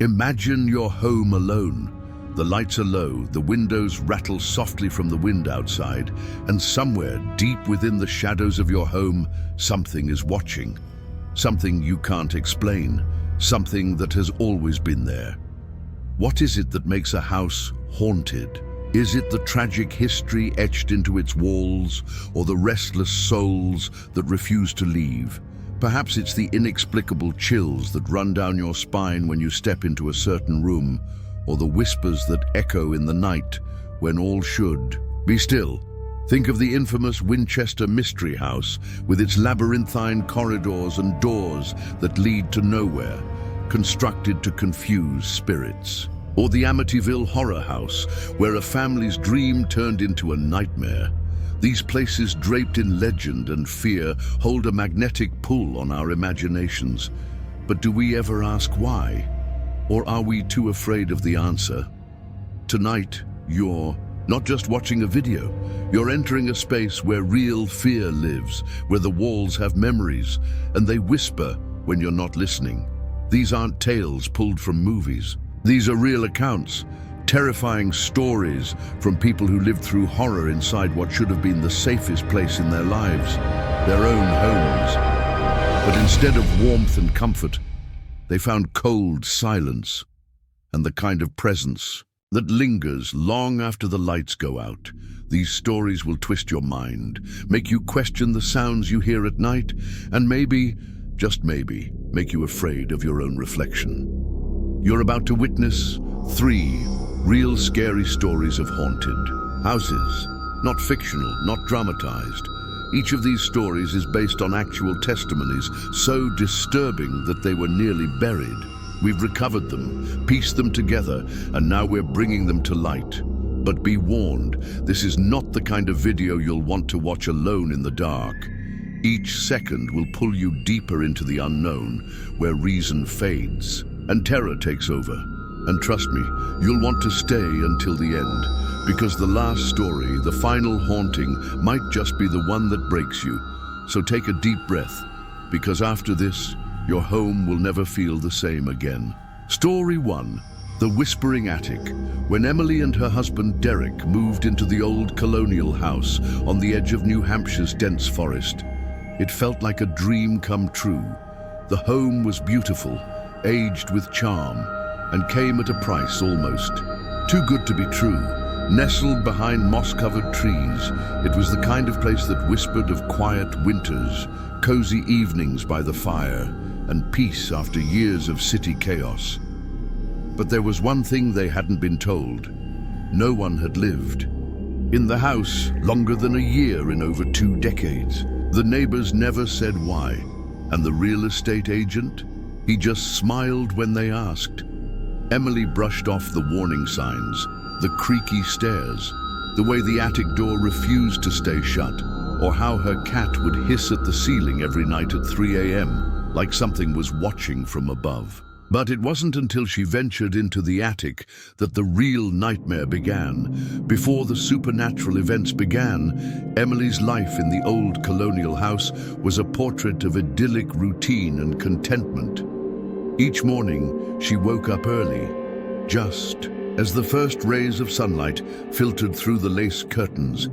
Imagine your home alone. The lights are low, the windows rattle softly from the wind outside, and somewhere deep within the shadows of your home, something is watching. Something you can't explain, something that has always been there. What is it that makes a house haunted? Is it the tragic history etched into its walls, or the restless souls that refuse to leave? Perhaps it's the inexplicable chills that run down your spine when you step into a certain room, or the whispers that echo in the night when all should be still. Think of the infamous Winchester Mystery House with its labyrinthine corridors and doors that lead to nowhere, constructed to confuse spirits. Or the Amityville Horror House, where a family's dream turned into a nightmare. These places, draped in legend and fear, hold a magnetic pull on our imaginations. But do we ever ask why? Or are we too afraid of the answer? Tonight, you're not just watching a video, you're entering a space where real fear lives, where the walls have memories, and they whisper when you're not listening. These aren't tales pulled from movies. These are real accounts, terrifying stories from people who lived through horror inside what should have been the safest place in their lives, their own homes. But instead of warmth and comfort, they found cold silence and the kind of presence that lingers long after the lights go out. These stories will twist your mind, make you question the sounds you hear at night, and maybe, just maybe, make you afraid of your own reflection. You're about to witness 3 real scary stories of haunted houses, not fictional, not dramatized. Each of these stories is based on actual testimonies, so disturbing that they were nearly buried. We've recovered them, pieced them together, and now we're bringing them to light. But be warned, this is not the kind of video you'll want to watch alone in the dark. Each second will pull you deeper into the unknown, where reason fades and terror takes over. And trust me, you'll want to stay until the end, because the last story, the final haunting, might just be the one that breaks you. So take a deep breath, because after this, your home will never feel the same again. Story 1. The Whispering Attic. When Emily and her husband Derek moved into the old colonial house on the edge of New Hampshire's dense forest, it felt like a dream come true. The home was beautiful, aged with charm, and came at a price almost too good to be true. Nestled behind moss-covered trees, it was the kind of place that whispered of quiet winters, cozy evenings by the fire, and peace after years of city chaos. But there was one thing they hadn't been told. No one had lived in the house longer than a year in over 2 decades. The neighbors never said why, and the real estate agent, he just smiled when they asked. Emily brushed off the warning signs, the creaky stairs, the way the attic door refused to stay shut, or how her cat would hiss at the ceiling every night at 3 a.m., like something was watching from above. But it wasn't until she ventured into the attic that the real nightmare began. Before the supernatural events began, Emily's life in the old colonial house was a portrait of idyllic routine and contentment. Each morning, she woke up early, just as the first rays of sunlight filtered through the lace curtains,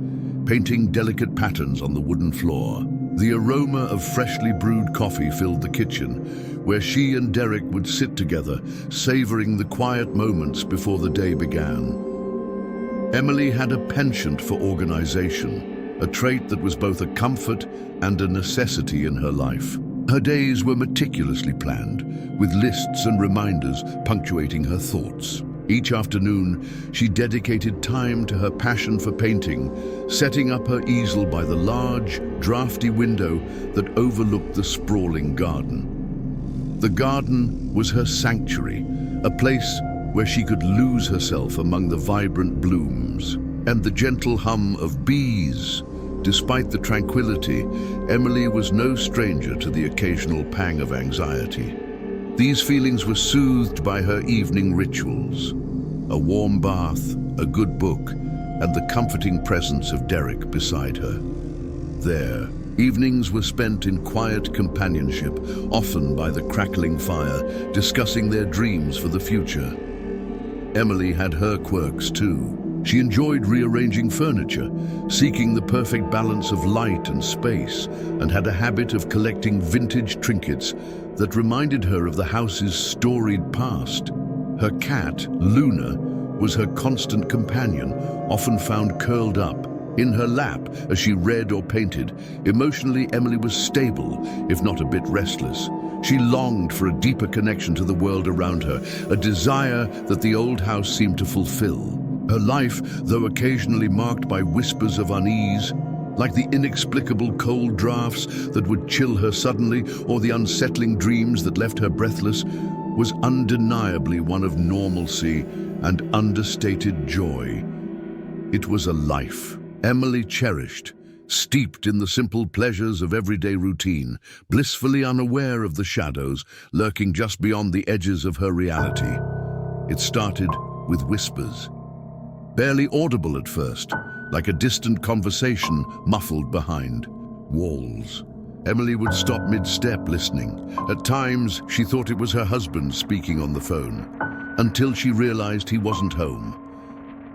painting delicate patterns on the wooden floor. The aroma of freshly brewed coffee filled the kitchen, where she and Derek would sit together, savoring the quiet moments before the day began. Emily had a penchant for organization, a trait that was both a comfort and a necessity in her life. Her days were meticulously planned, with lists and reminders punctuating her thoughts. Each afternoon, she dedicated time to her passion for painting, setting up her easel by the large, drafty window that overlooked the sprawling garden. The garden was her sanctuary, a place where she could lose herself among the vibrant blooms and the gentle hum of bees. Despite the tranquility, Emily was no stranger to the occasional pang of anxiety. These feelings were soothed by her evening rituals: a warm bath, a good book, and the comforting presence of Derek beside her. There, Evenings were spent in quiet companionship, often by the crackling fire, discussing their dreams for the future. Emily had her quirks too. She enjoyed rearranging furniture, seeking the perfect balance of light and space, and had a habit of collecting vintage trinkets that reminded her of the house's storied past. Her cat, Luna, was her constant companion, often found curled up in her lap as she read or painted. Emotionally, Emily was stable, if not a bit restless. She longed for a deeper connection to the world around her, a desire that the old house seemed to fulfill. Her life, though occasionally marked by whispers of unease, like the inexplicable cold drafts that would chill her suddenly or the unsettling dreams that left her breathless, was undeniably one of normalcy and understated joy. It was a life Emily cherished, steeped in the simple pleasures of everyday routine, blissfully unaware of the shadows lurking just beyond the edges of her reality. It started with whispers, barely audible at first, like a distant conversation muffled behind walls. Emily would stop mid-step listening. At times, she thought it was her husband speaking on the phone, until she realized he wasn't home.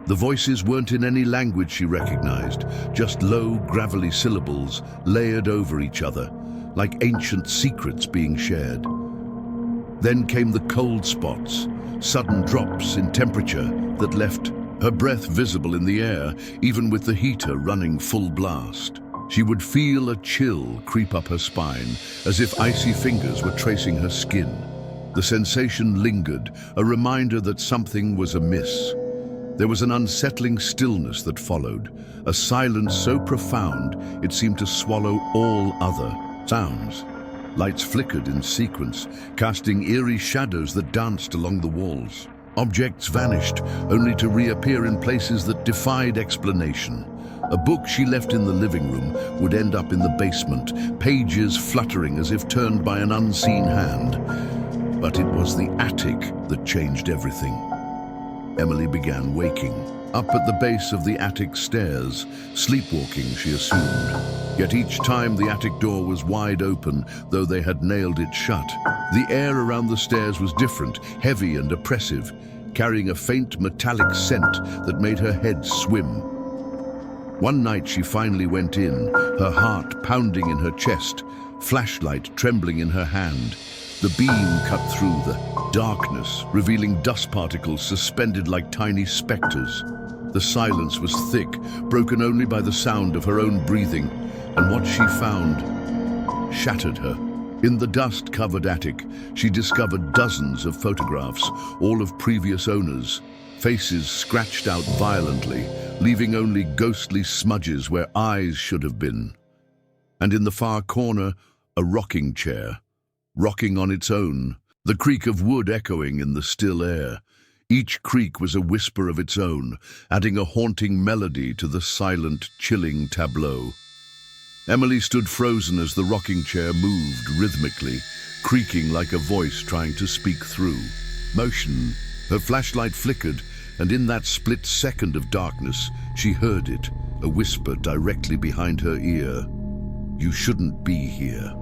The voices weren't in any language she recognized, just low, gravelly syllables layered over each other, like ancient secrets being shared. Then came the cold spots, sudden drops in temperature that left her breath visible in the air, even with the heater running full blast. She would feel a chill creep up her spine, as if icy fingers were tracing her skin. The sensation lingered, a reminder that something was amiss. There was an unsettling stillness that followed, a silence so profound it seemed to swallow all other sounds. Lights flickered in sequence, casting eerie shadows that danced along the walls. Objects vanished, only to reappear in places that defied explanation. A book she left in the living room would end up in the basement, pages fluttering as if turned by an unseen hand. But it was the attic that changed everything. Emily began waking, up at the base of the attic stairs, sleepwalking, she assumed. Yet each time the attic door was wide open, though they had nailed it shut. The air around the stairs was different, heavy and oppressive, carrying a faint metallic scent that made her head swim. One night she finally went in, her heart pounding in her chest, flashlight trembling in her hand. The beam cut through the darkness, revealing dust particles suspended like tiny specters. The silence was thick, broken only by the sound of her own breathing, and what she found shattered her. In the dust-covered attic, she discovered dozens of photographs, all of previous owners, faces scratched out violently, leaving only ghostly smudges where eyes should have been. And in the far corner, a rocking chair, rocking on its own, the creak of wood echoing in the still air. Each creak was a whisper of its own, adding a haunting melody to the silent, chilling tableau. Emily stood frozen as the rocking chair moved rhythmically, creaking like a voice trying to speak through motion. Her flashlight flickered, and in that split second of darkness, she heard it, a whisper directly behind her ear. "You shouldn't be here."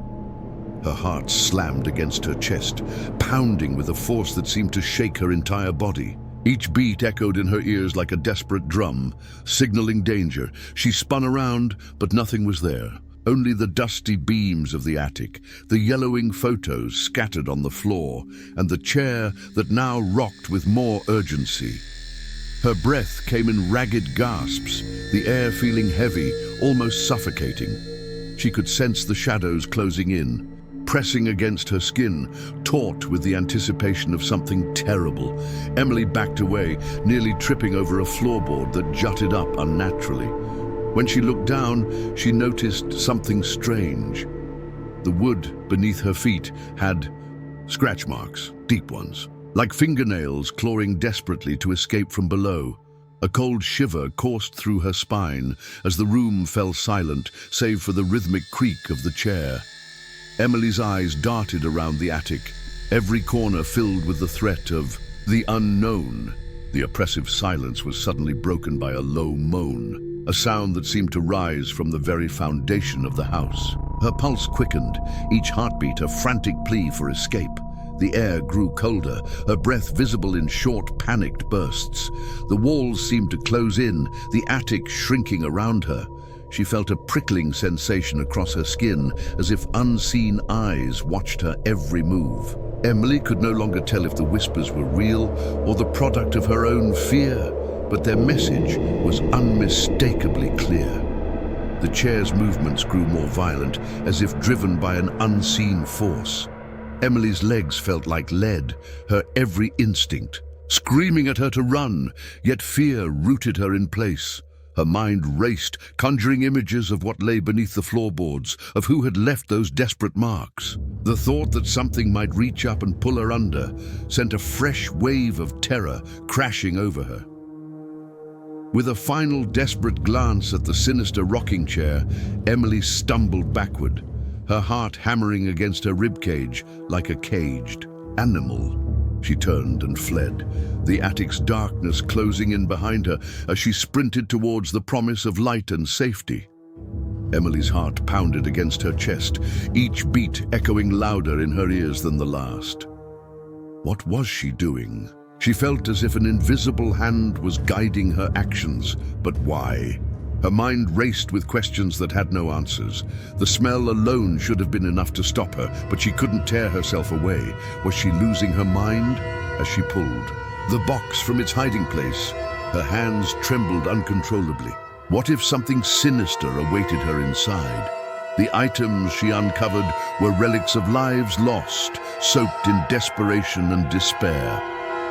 Her heart slammed against her chest, pounding with a force that seemed to shake her entire body. Each beat echoed in her ears like a desperate drum, signaling danger. She spun around, but nothing was there. Only the dusty beams of the attic, the yellowing photos scattered on the floor, and the chair that now rocked with more urgency. Her breath came in ragged gasps, the air feeling heavy, almost suffocating. She could sense the shadows closing in, pressing against her skin, taut with the anticipation of something terrible. Emily backed away, nearly tripping over a floorboard that jutted up unnaturally. When she looked down, she noticed something strange. The wood beneath her feet had scratch marks, deep ones, like fingernails clawing desperately to escape from below. A cold shiver coursed through her spine as the room fell silent, save for the rhythmic creak of the chair. Emily's eyes darted around the attic, every corner filled with the threat of the unknown. The oppressive silence was suddenly broken by a low moan. a sound that seemed to rise from the very foundation of the house. Her pulse quickened, each heartbeat a frantic plea for escape. The air grew colder, her breath visible in short, panicked bursts. The walls seemed to close in, the attic shrinking around her. She felt a prickling sensation across her skin, as if unseen eyes watched her every move. Emily could no longer tell if the whispers were real or the product of her own fear, but their message was unmistakably clear. The chair's movements grew more violent, as if driven by an unseen force. Emily's legs felt like lead, her every instinct screaming at her to run, yet fear rooted her in place. Her mind raced, conjuring images of what lay beneath the floorboards, of who had left those desperate marks. The thought that something might reach up and pull her under sent a fresh wave of terror crashing over her. With a final desperate glance at the sinister rocking chair, Emily stumbled backward, her heart hammering against her ribcage like a caged animal. She turned and fled, the attic's darkness closing in behind her as she sprinted towards the promise of light and safety. Emily's heart pounded against her chest, each beat echoing louder in her ears than the last. What was she doing? She felt as if an invisible hand was guiding her actions, but why? Her mind raced with questions that had no answers. The smell alone should have been enough to stop her, but she couldn't tear herself away. Was she losing her mind? As she pulled the box from its hiding place, her hands trembled uncontrollably. What if something sinister awaited her inside? The items she uncovered were relics of lives lost, soaked in desperation and despair.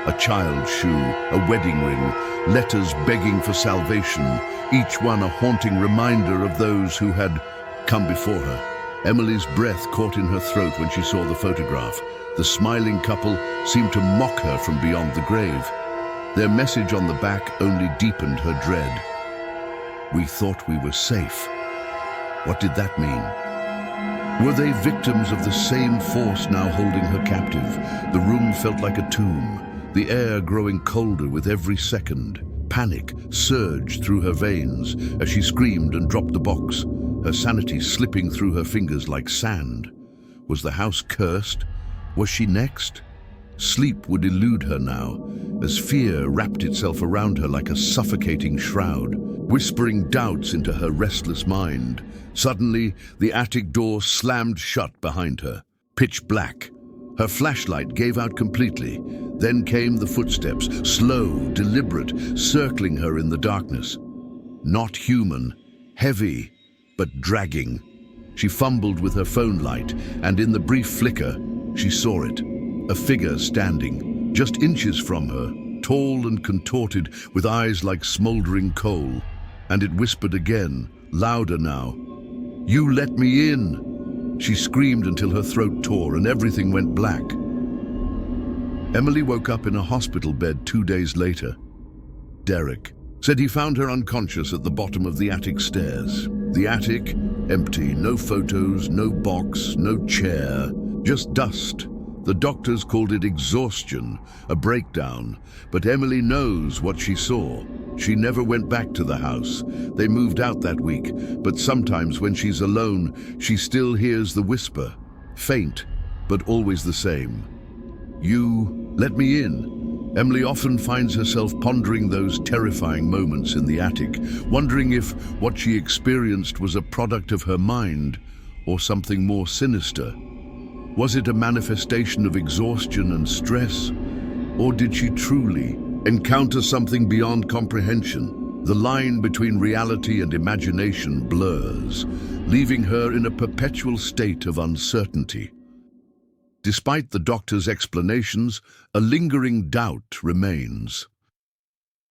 A child's shoe, a wedding ring, letters begging for salvation, each one a haunting reminder of those who had come before her. Emily's breath caught in her throat when she saw the photograph. The smiling couple seemed to mock her from beyond the grave. Their message on the back only deepened her dread. "We thought we were safe." What did that mean? Were they victims of the same force now holding her captive? The room felt like a tomb, the air growing colder with every second. Panic surged through her veins as she screamed and dropped the box, her sanity slipping through her fingers like sand. Was the house cursed? Was she next? Sleep would elude her now, as fear wrapped itself around her like a suffocating shroud, whispering doubts into her restless mind. Suddenly, the attic door slammed shut behind her. Pitch black. Her flashlight gave out completely. Then came the footsteps, slow, deliberate, circling her in the darkness. Not human, heavy, but dragging. She fumbled with her phone light, and in the brief flicker, she saw it. A figure standing, just inches from her, tall and contorted, with eyes like smoldering coal. And it whispered again, louder now. "You let me in!" She screamed until her throat tore and everything went black. Emily woke up in a hospital bed 2 days later. Derek said he found her unconscious at the bottom of the attic stairs. The attic, empty, no photos, no box, no chair, just dust. The doctors called it exhaustion, a breakdown, but Emily knows what she saw. She never went back to the house. They moved out that week, but sometimes when she's alone, she still hears the whisper, faint, but always the same. "You let me in." Emily often finds herself pondering those terrifying moments in the attic, wondering if what she experienced was a product of her mind or something more sinister. Was it a manifestation of exhaustion and stress, or did she truly encounter something beyond comprehension? The line between reality and imagination blurs, leaving her in a perpetual state of uncertainty. Despite the doctor's explanations, a lingering doubt remains.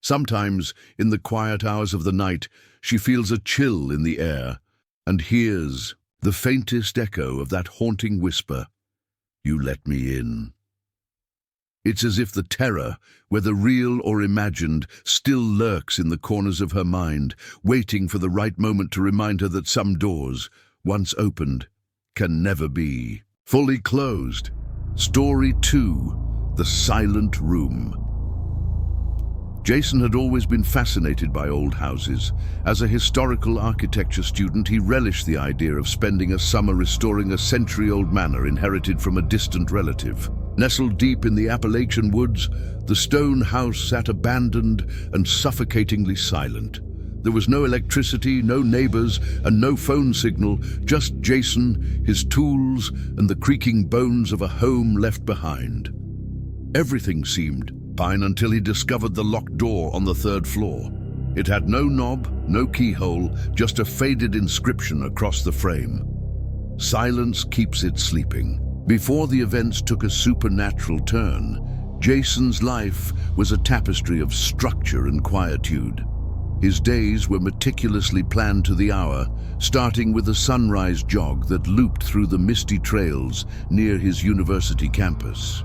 Sometimes, in the quiet hours of the night, she feels a chill in the air and hears the faintest echo of that haunting whisper, "You let me in." It's as if the terror, whether real or imagined, still lurks in the corners of her mind, waiting for the right moment to remind her that some doors, once opened, can never be fully closed. Story 2, The Silent Room. Jason had always been fascinated by old houses. As a historical architecture student, he relished the idea of spending a summer restoring a century-old manor inherited from a distant relative. Nestled deep in the Appalachian woods, the stone house sat abandoned and suffocatingly silent. There was no electricity, no neighbors, and no phone signal, just Jason, his tools, and the creaking bones of a home left behind. Everything seemed fine until he discovered the locked door on the third floor. It had no knob, no keyhole, just a faded inscription across the frame. Silence keeps it sleeping. Before the events took a supernatural turn, Jason's life was a tapestry of structure and quietude. His days were meticulously planned to the hour, starting with a sunrise jog that looped through the misty trails near his university campus.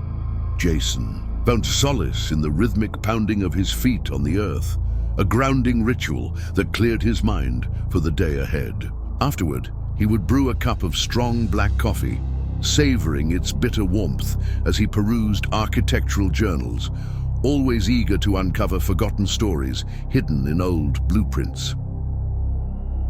Jason found solace in the rhythmic pounding of his feet on the earth, a grounding ritual that cleared his mind for the day ahead. Afterward, he would brew a cup of strong black coffee, savoring its bitter warmth as he perused architectural journals, always eager to uncover forgotten stories hidden in old blueprints.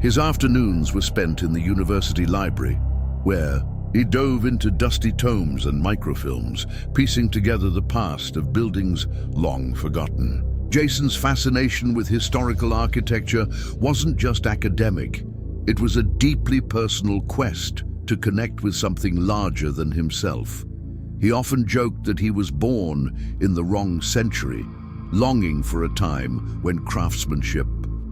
His afternoons were spent in the university library, where he dove into dusty tomes and microfilms, piecing together the past of buildings long forgotten. Jason's fascination with historical architecture wasn't just academic. It was a deeply personal quest to connect with something larger than himself. He often joked that he was born in the wrong century, longing for a time when craftsmanship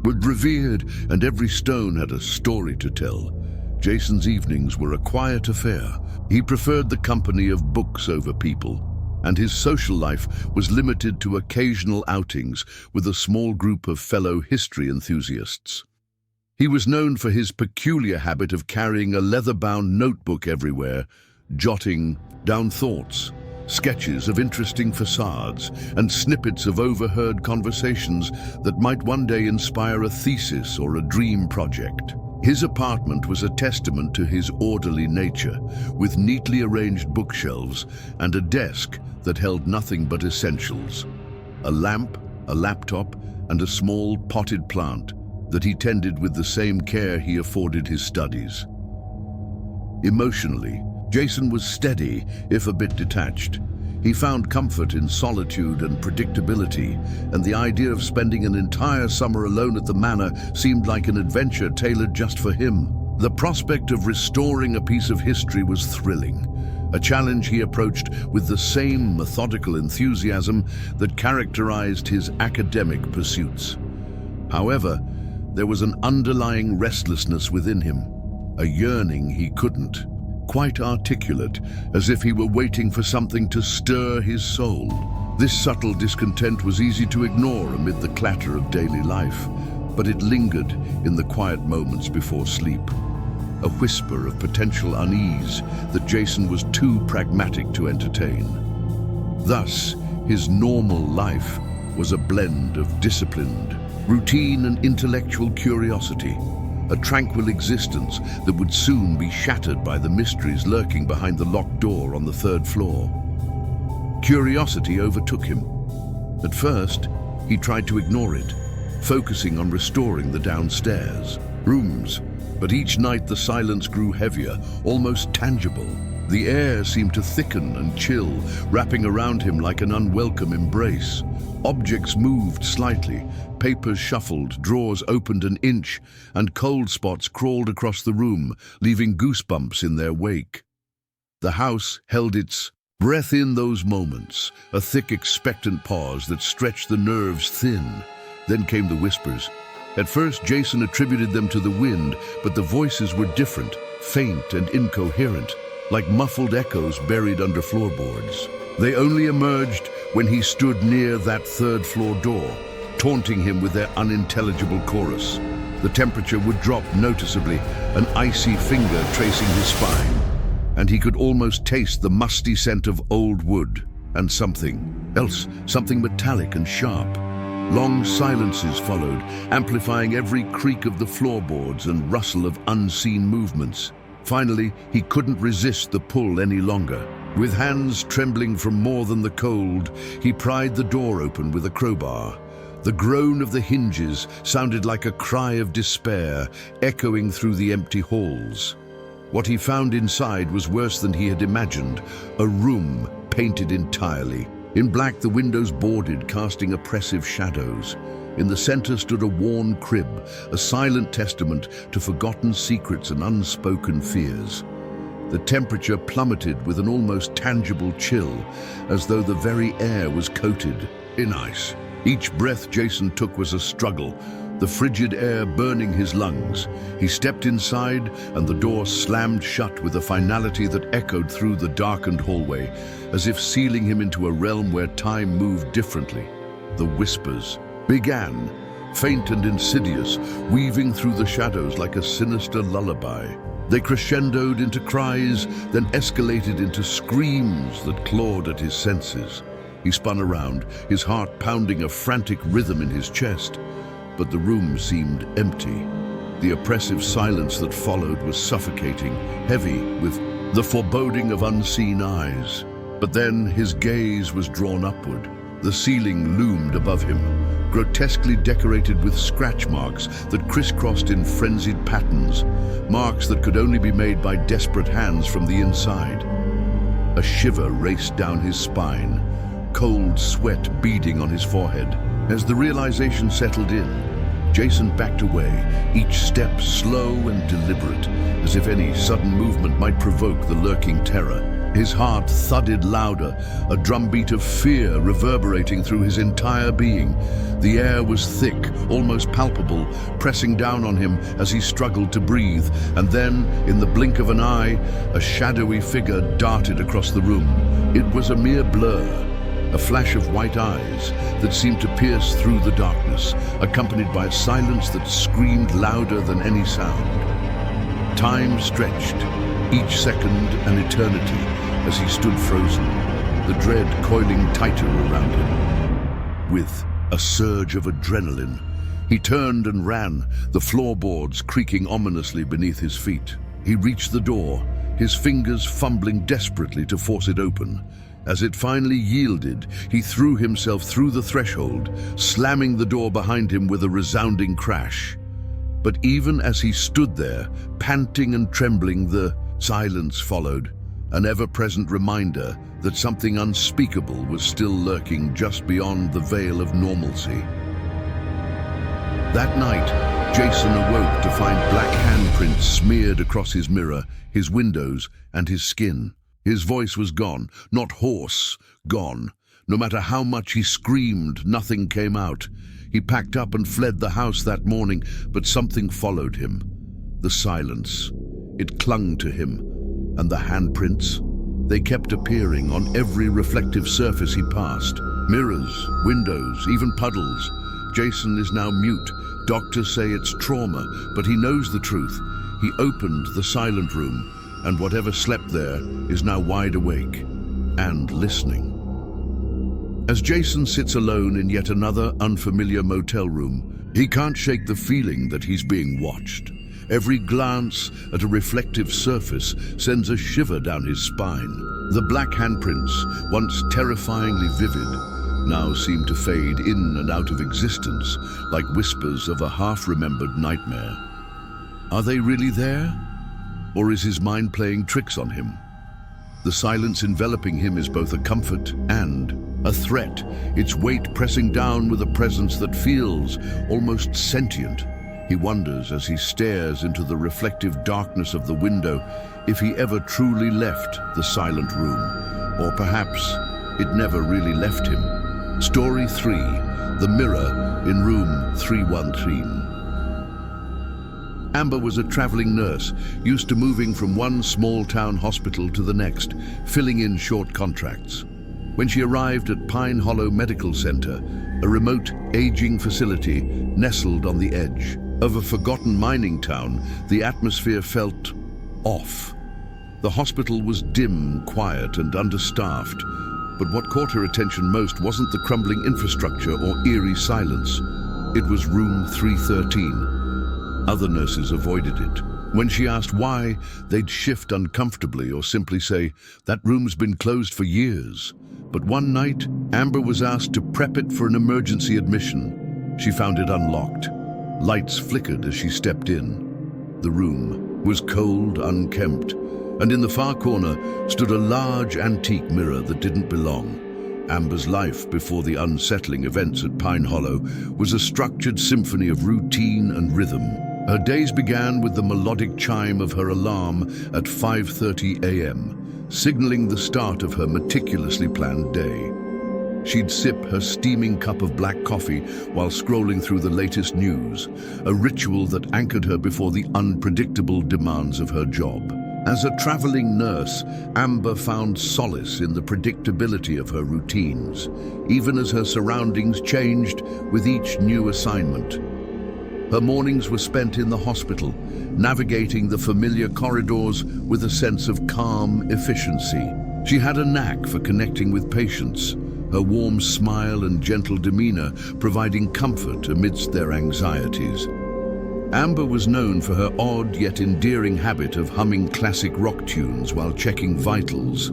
was revered and every stone had a story to tell. Jason's evenings were a quiet affair. He preferred the company of books over people, and his social life was limited to occasional outings with a small group of fellow history enthusiasts. He was known for his peculiar habit of carrying a leather-bound notebook everywhere, jotting down thoughts, sketches of interesting facades, and snippets of overheard conversations that might one day inspire a thesis or a dream project. His apartment was a testament to his orderly nature, with neatly arranged bookshelves and a desk that held nothing but essentials: a lamp, a laptop, and a small potted plant that he tended with the same care he afforded his studies. Emotionally, Jason was steady, if a bit detached. He found comfort in solitude and predictability, and the idea of spending an entire summer alone at the manor seemed like an adventure tailored just for him. The prospect of restoring a piece of history was thrilling, a challenge he approached with the same methodical enthusiasm that characterized his academic pursuits. However, there was an underlying restlessness within him, a yearning he couldn't quite articulate, as if he were waiting for something to stir his soul. This subtle discontent was easy to ignore amid the clatter of daily life, but it lingered in the quiet moments before sleep, a whisper of potential unease that Jason was too pragmatic to entertain. Thus, his normal life was a blend of disciplined routine and intellectual curiosity, a tranquil existence that would soon be shattered by the mysteries lurking behind the locked door on the third floor. Curiosity overtook him. At first, he tried to ignore it, focusing on restoring the downstairs rooms, but each night the silence grew heavier, almost tangible. The air seemed to thicken and chill, wrapping around him like an unwelcome embrace. Objects moved slightly, papers shuffled, drawers opened an inch, and cold spots crawled across the room, leaving goosebumps in their wake. The house held its breath in those moments, a thick, expectant pause that stretched the nerves thin. Then came the whispers. At first, Jason attributed them to the wind, but the voices were different, faint and incoherent, like muffled echoes buried under floorboards. They only emerged when he stood near that third-floor door, taunting him with their unintelligible chorus. The temperature would drop noticeably, an icy finger tracing his spine, and he could almost taste the musty scent of old wood and something else, something metallic and sharp. Long silences followed, amplifying every creak of the floorboards and rustle of unseen movements. Finally, he couldn't resist the pull any longer. With hands trembling from more than the cold, he pried the door open with a crowbar. The groan of the hinges sounded like a cry of despair, echoing through the empty halls. What he found inside was worse than he had imagined, a room painted entirely. In black, the windows boarded, casting oppressive shadows. In the center stood a worn crib, a silent testament to forgotten secrets and unspoken fears. The temperature plummeted with an almost tangible chill, as though the very air was coated in ice. Each breath Jason took was a struggle, the frigid air burning his lungs. He stepped inside, and the door slammed shut with a finality that echoed through the darkened hallway, as if sealing him into a realm where time moved differently. The whispers began, faint and insidious, weaving through the shadows like a sinister lullaby. They crescendoed into cries, then escalated into screams that clawed at his senses. He spun around, his heart pounding a frantic rhythm in his chest. But the room seemed empty. The oppressive silence that followed was suffocating, heavy with the foreboding of unseen eyes. But then his gaze was drawn upward. The ceiling loomed above him, grotesquely decorated with scratch marks that crisscrossed in frenzied patterns, marks that could only be made by desperate hands from the inside. A shiver raced down his spine, cold sweat beading on his forehead. As the realization settled in, Jason backed away, each step slow and deliberate, as if any sudden movement might provoke the lurking terror. His heart thudded louder, a drumbeat of fear reverberating through his entire being. The air was thick, almost palpable, pressing down on him as he struggled to breathe. And then, in the blink of an eye, a shadowy figure darted across the room. It was a mere blur, a flash of white eyes that seemed to pierce through the darkness, accompanied by a silence that screamed louder than any sound. Time stretched, each second an eternity, as he stood frozen, the dread coiling tighter around him. With a surge of adrenaline, he turned and ran, the floorboards creaking ominously beneath his feet. He reached the door, his fingers fumbling desperately to force it open. As it finally yielded, he threw himself through the threshold, slamming the door behind him with a resounding crash. But even as he stood there, panting and trembling, the silence followed, an ever-present reminder that something unspeakable was still lurking just beyond the veil of normalcy. That night, Jason awoke to find black handprints smeared across his mirror, his windows, and his skin. His voice was gone, not hoarse, gone. No matter how much he screamed, nothing came out. He packed up and fled the house that morning, but something followed him. The silence. It clung to him. And the handprints? They kept appearing on every reflective surface he passed. Mirrors, windows, even puddles. Jason is now mute. Doctors say it's trauma, but he knows the truth. He opened the silent room, and whatever slept there is now wide awake and listening. As Jason sits alone in yet another unfamiliar motel room, he can't shake the feeling that he's being watched. Every glance at a reflective surface sends a shiver down his spine. The black handprints, once terrifyingly vivid, now seem to fade in and out of existence like whispers of a half-remembered nightmare. Are they really there? Or is his mind playing tricks on him? The silence enveloping him is both a comfort and a threat, its weight pressing down with a presence that feels almost sentient. He wonders as he stares into the reflective darkness of the window if he ever truly left the silent room, or perhaps it never really left him. Story 3, The Mirror in Room 313. Amber was a traveling nurse, used to moving from one small-town hospital to the next, filling in short contracts. When she arrived at Pine Hollow Medical Center, a remote, aging facility nestled on the edge of a forgotten mining town, the atmosphere felt off. The hospital was dim, quiet, and understaffed, but what caught her attention most wasn't the crumbling infrastructure or eerie silence. It was room 313. Other nurses avoided it. When she asked why, they'd shift uncomfortably or simply say, "That room's been closed for years." But one night, Amber was asked to prep it for an emergency admission. She found it unlocked. Lights flickered as she stepped in. The room was cold, unkempt, and in the far corner stood a large antique mirror that didn't belong. Amber's life before the unsettling events at Pine Hollow was a structured symphony of routine and rhythm. Her days began with the melodic chime of her alarm at 5:30 a.m., signaling the start of her meticulously planned day. She'd sip her steaming cup of black coffee while scrolling through the latest news, a ritual that anchored her before the unpredictable demands of her job. As a traveling nurse, Amber found solace in the predictability of her routines, even as her surroundings changed with each new assignment. Her mornings were spent in the hospital, navigating the familiar corridors with a sense of calm efficiency. She had a knack for connecting with patients, her warm smile and gentle demeanor providing comfort amidst their anxieties. Amber was known for her odd yet endearing habit of humming classic rock tunes while checking vitals,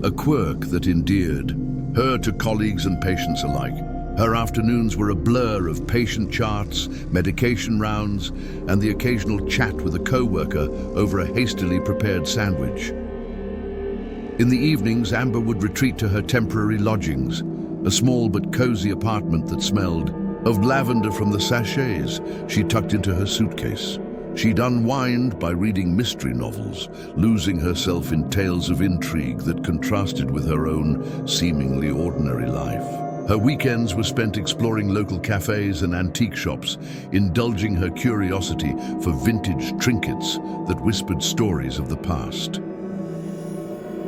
a quirk that endeared her to colleagues and patients alike. Her afternoons were a blur of patient charts, medication rounds, and the occasional chat with a co-worker over a hastily prepared sandwich. In the evenings, Amber would retreat to her temporary lodgings, a small but cozy apartment that smelled of lavender from the sachets she tucked into her suitcase. She'd unwind by reading mystery novels, losing herself in tales of intrigue that contrasted with her own seemingly ordinary life. Her weekends were spent exploring local cafes and antique shops, indulging her curiosity for vintage trinkets that whispered stories of the past.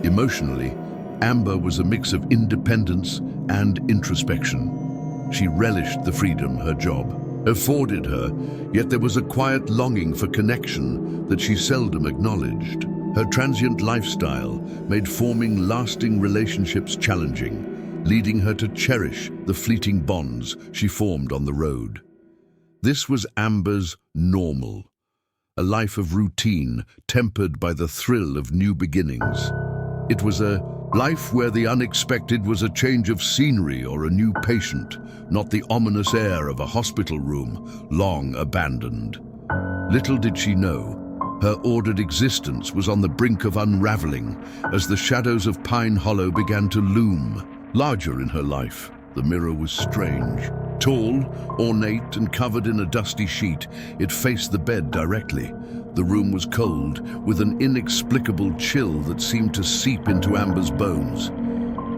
Emotionally, Amber was a mix of independence and introspection. She relished the freedom her job afforded her, yet there was a quiet longing for connection that she seldom acknowledged. Her transient lifestyle made forming lasting relationships challenging, leading her to cherish the fleeting bonds she formed on the road. This was Amber's normal, a life of routine tempered by the thrill of new beginnings. It was a life where the unexpected was a change of scenery or a new patient, not the ominous air of a hospital room long abandoned. Little did she know, her ordered existence was on the brink of unraveling as the shadows of Pine Hollow began to loom larger in her life. The mirror was strange. Tall, ornate, and covered in a dusty sheet, it faced the bed directly. The room was cold, with an inexplicable chill that seemed to seep into Amber's bones.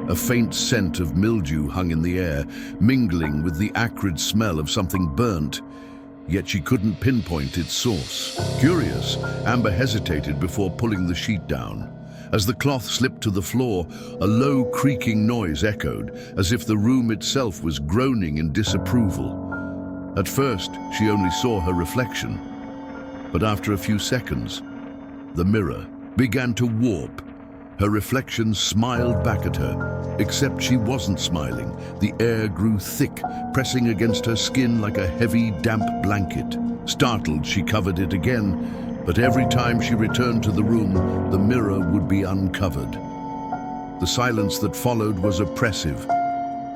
A faint scent of mildew hung in the air, mingling with the acrid smell of something burnt, yet she couldn't pinpoint its source. Curious, Amber hesitated before pulling the sheet down. As the cloth slipped to the floor, a low creaking noise echoed, as if the room itself was groaning in disapproval. At first, she only saw her reflection, but after a few seconds, the mirror began to warp. Her reflection smiled back at her, except she wasn't smiling. The air grew thick, pressing against her skin like a heavy, damp blanket. Startled, she covered it again, but every time she returned to the room, the mirror would be uncovered. The silence that followed was oppressive,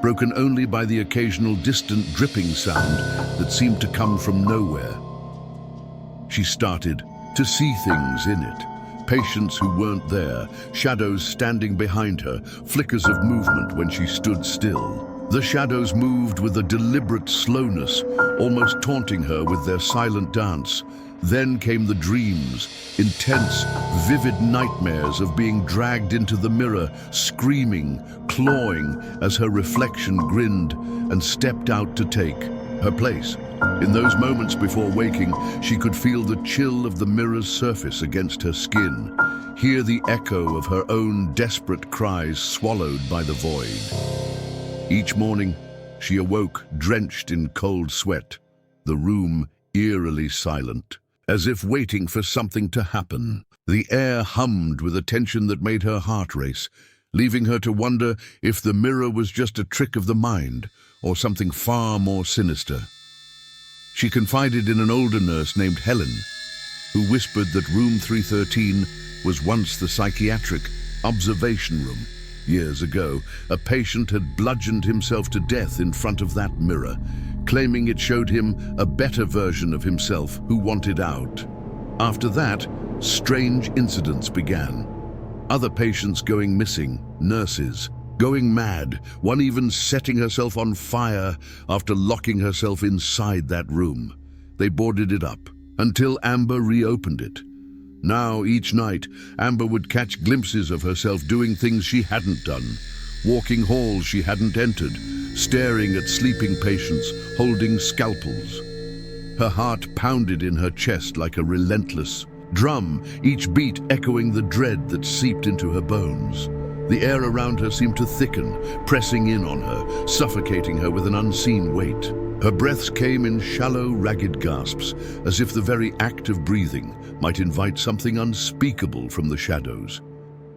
broken only by the occasional distant dripping sound that seemed to come from nowhere. She started to see things in it, patients who weren't there, shadows standing behind her, flickers of movement when she stood still. The shadows moved with a deliberate slowness, almost taunting her with their silent dance. Then came the dreams, intense, vivid nightmares of being dragged into the mirror, screaming, clawing, as her reflection grinned and stepped out to take her place. In those moments before waking, she could feel the chill of the mirror's surface against her skin, hear the echo of her own desperate cries swallowed by the void. Each morning, she awoke drenched in cold sweat, the room eerily silent, as if waiting for something to happen. The air hummed with a tension that made her heart race, leaving her to wonder if the mirror was just a trick of the mind or something far more sinister. She confided in an older nurse named Helen, who whispered that room 313 was once the psychiatric observation room. Years ago, a patient had bludgeoned himself to death in front of that mirror, claiming it showed him a better version of himself who wanted out. After that, strange incidents began. Other patients going missing, nurses going mad, one even setting herself on fire after locking herself inside that room. They boarded it up until Amber reopened it. Now, each night, Amber would catch glimpses of herself doing things she hadn't done, walking halls she hadn't entered, staring at sleeping patients, holding scalpels. Her heart pounded in her chest like a relentless drum, each beat echoing the dread that seeped into her bones. The air around her seemed to thicken, pressing in on her, suffocating her with an unseen weight. Her breaths came in shallow, ragged gasps, as if the very act of breathing might invite something unspeakable from the shadows.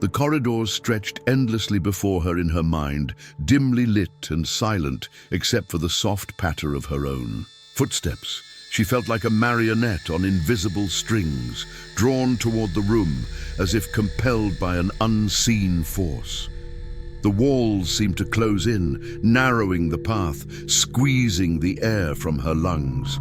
The corridors stretched endlessly before her in her mind, dimly lit and silent, except for the soft patter of her own footsteps. She felt like a marionette on invisible strings, drawn toward the room as if compelled by an unseen force. The walls seemed to close in, narrowing the path, squeezing the air from her lungs.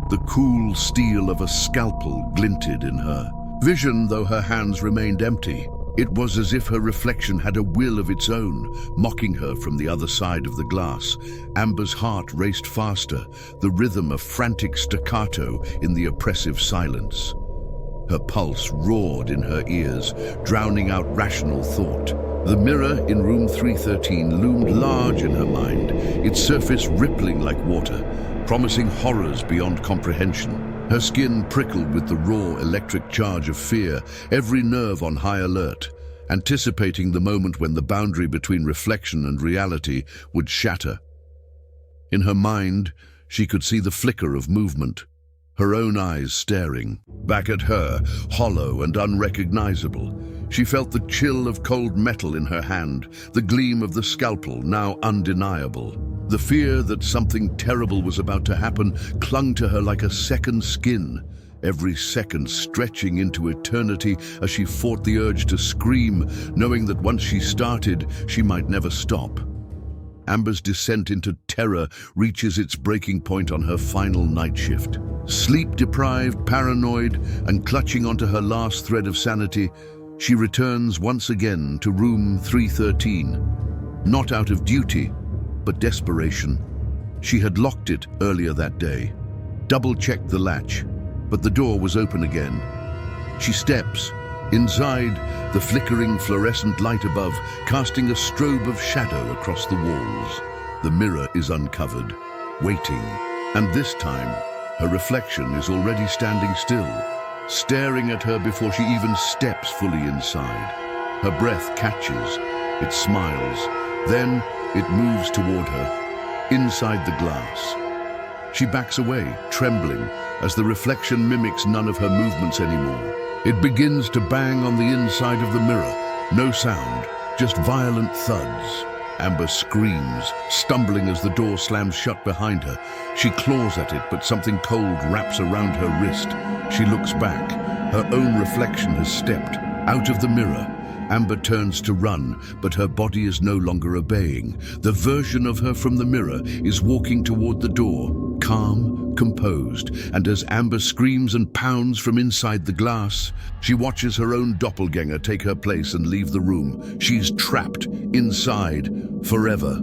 The cool steel of a scalpel glinted in her vision, though her hands remained empty. It was as if her reflection had a will of its own, mocking her from the other side of the glass. Amber's heart raced faster, the rhythm of frantic staccato in the oppressive silence. Her pulse roared in her ears, drowning out rational thought. The mirror in room 313 loomed large in her mind, its surface rippling like water, promising horrors beyond comprehension. Her skin prickled with the raw electric charge of fear, every nerve on high alert, anticipating the moment when the boundary between reflection and reality would shatter. In her mind, she could see the flicker of movement, her own eyes staring back at her, hollow and unrecognizable. She felt the chill of cold metal in her hand, the gleam of the scalpel, now undeniable. The fear that something terrible was about to happen clung to her like a second skin, every second stretching into eternity as she fought the urge to scream, knowing that once she started, she might never stop. Amber's descent into terror reaches its breaking point on her final night shift. Sleep-deprived, paranoid, and clutching onto her last thread of sanity, she returns once again to room 313, not out of duty, but desperation. She had locked it earlier that day, double-checked the latch, but the door was open again. She steps. Inside, the flickering fluorescent light above, casting a strobe of shadow across the walls. The mirror is uncovered, waiting, and this time, her reflection is already standing still, staring at her before she even steps fully inside. Her breath catches, it smiles, then it moves toward her, inside the glass. She backs away, trembling, as the reflection mimics none of her movements anymore. It begins to bang on the inside of the mirror. No sound, just violent thuds. Amber screams, stumbling as the door slams shut behind her. She claws at it, but something cold wraps around her wrist. She looks back. Her own reflection has stepped out of the mirror. Amber turns to run, but her body is no longer obeying. The version of her from the mirror is walking toward the door, calm, composed, and as Amber screams and pounds from inside the glass, she watches her own doppelganger take her place and leave the room. She's trapped inside forever,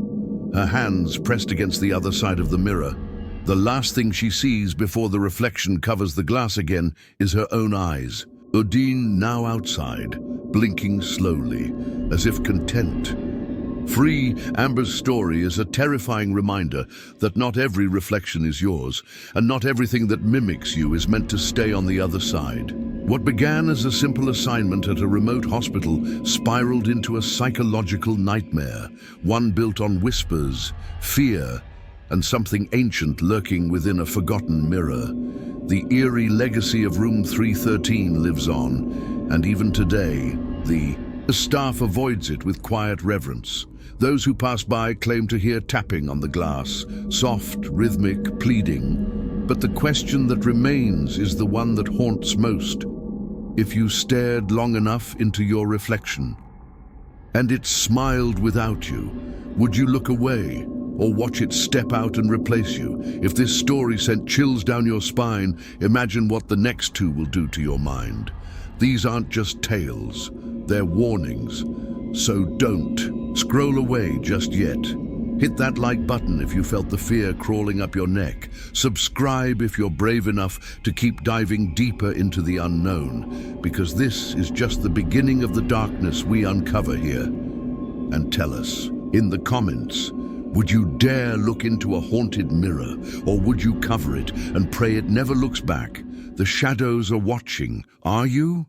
her hands pressed against the other side of the mirror. The last thing she sees before the reflection covers the glass again is her own eyes. Udine now outside, blinking slowly, as if content. Free, Amber's story is a terrifying reminder that not every reflection is yours, and not everything that mimics you is meant to stay on the other side. What began as a simple assignment at a remote hospital spiraled into a psychological nightmare, one built on whispers, fear, and something ancient lurking within a forgotten mirror. The eerie legacy of room 313 lives on, and even today, the staff avoids it with quiet reverence. Those who pass by claim to hear tapping on the glass, soft, rhythmic, pleading. But the question that remains is the one that haunts most. If you stared long enough into your reflection, and it smiled without you, would you look away? or watch it step out and replace you. If this story sent chills down your spine, imagine what the next two will do to your mind. These aren't just tales, they're warnings. So don't scroll away just yet. Hit that like button if you felt the fear crawling up your neck. Subscribe if you're brave enough to keep diving deeper into the unknown, because this is just the beginning of the darkness we uncover here. And tell us, in the comments, would you dare look into a haunted mirror, or would you cover it and pray it never looks back? The shadows are watching, are you?